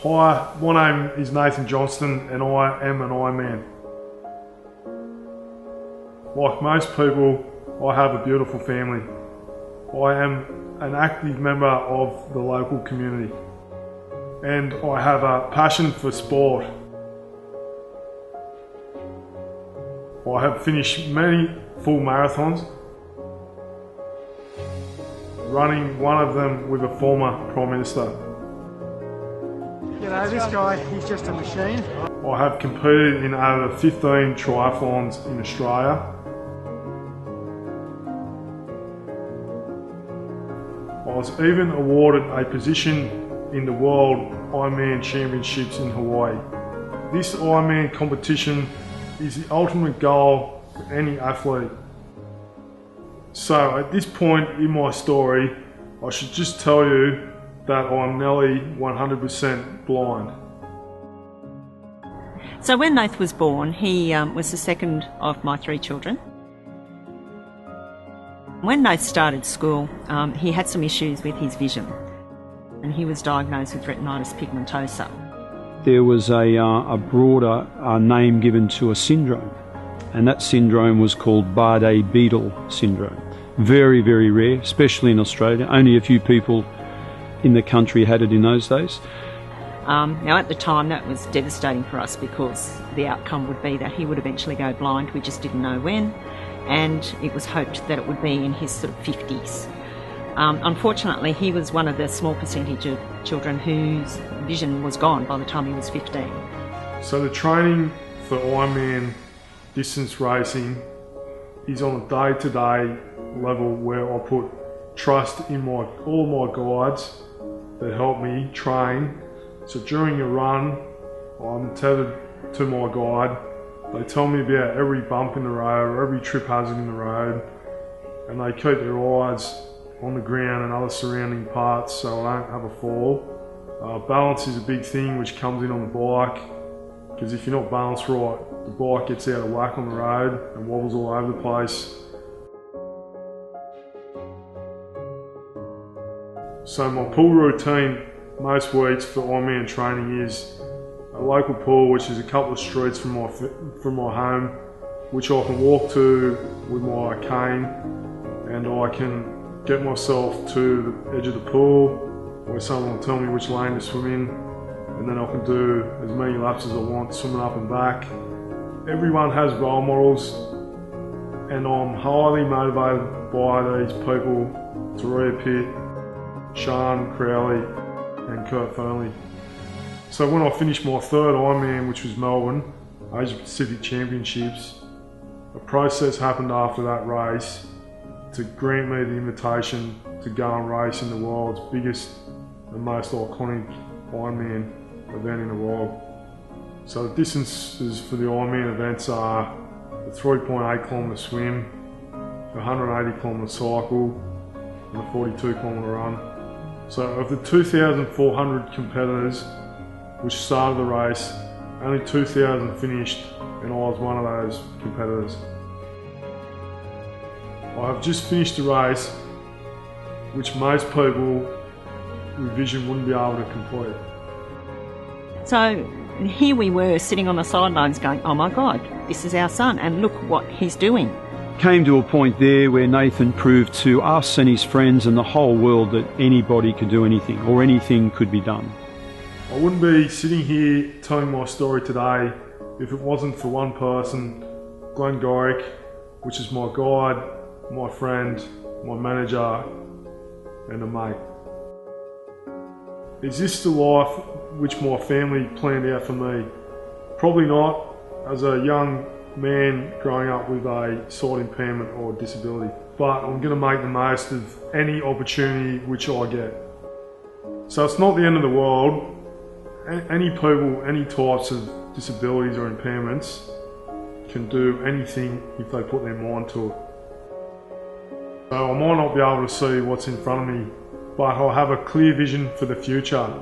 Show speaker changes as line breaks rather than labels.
Hi, my name is Nathan Johnston and I am an ironman. Like most people, I have a beautiful family. I am an active member of the local community and I have a passion for sport. I have finished many full marathons, running one of them with a former Prime Minister.
You know, this guy, he's just a machine.
I have competed in over 15 triathlons in Australia. I was even awarded a position in the World Ironman Championships in Hawaii. This Ironman competition is the ultimate goal for any athlete. So at this point in my story, I should just tell you that I'm nearly 100% blind.
So when Nath was born, he was the second of my 3 children. When Nath started school, he had some issues with his vision and he was diagnosed with retinitis pigmentosa.
There was a broader name given to a syndrome, and that syndrome was called Bardet-Biedl syndrome. Very, very rare, especially in Australia. Only a few people in the country had it in those days.
Now at the time that was devastating for us because the outcome would be that he would eventually go blind. We just didn't know when, and it was hoped that it would be in his sort of 50s. Unfortunately, he was one of the small percentage of children whose vision was gone by the time he was 15.
So the training for Ironman distance racing is on a day-to-day level where I put trust in all my guides that help me train. So during a run, I'm tethered to my guide. They tell me about every bump in the road, every trip hazard in the road, and they keep their eyes on the ground and other surrounding parts so I don't have a fall. Balance is a big thing which comes in on the bike, because if you're not balanced right, the bike gets out of whack on the road and wobbles all over the place. So my pool routine most weeks for Ironman training is a local pool which is a couple of streets from my home, which I can walk to with my cane, and I can get myself to the edge of the pool where someone will tell me which lane to swim in, and then I can do as many laps as I want, swimming up and back. Everyone has role models and I'm highly motivated by these people: Taria Pitt, Sean Crowley and Kurt Fernley. So when I finished my 3rd Ironman, which was Melbourne, Asia Pacific Championships, a process happened after that race to grant me the invitation to go and race in the world's biggest and most iconic Ironman event in the world. So the distances for the Ironman events are the 3.8 kilometre swim, the 180 kilometre cycle and the 42 kilometre run. So of the 2,400 competitors which started the race, only 2,000 finished and I was one of those competitors. I have just finished a race which most people with vision wouldn't be able to complete.
So here we were sitting on the sidelines going, oh my God, this is our son and look what he's doing.
Came to a point there where Nathan proved to us and his friends and the whole world that anybody could do anything, or anything could be done.
I wouldn't be sitting here telling my story today if it wasn't for one person, Glenn Gorick, which is my guide, my friend, my manager and a mate. Is this the life which my family planned out for me? Probably not, as a young man growing up with a sight impairment or disability, but I'm going to make the most of any opportunity which I get. So it's not the end of the world. Any people, any types of disabilities or impairments can do anything if they put their mind to it. So I might not be able to see what's in front of me, but I'll have a clear vision for the future.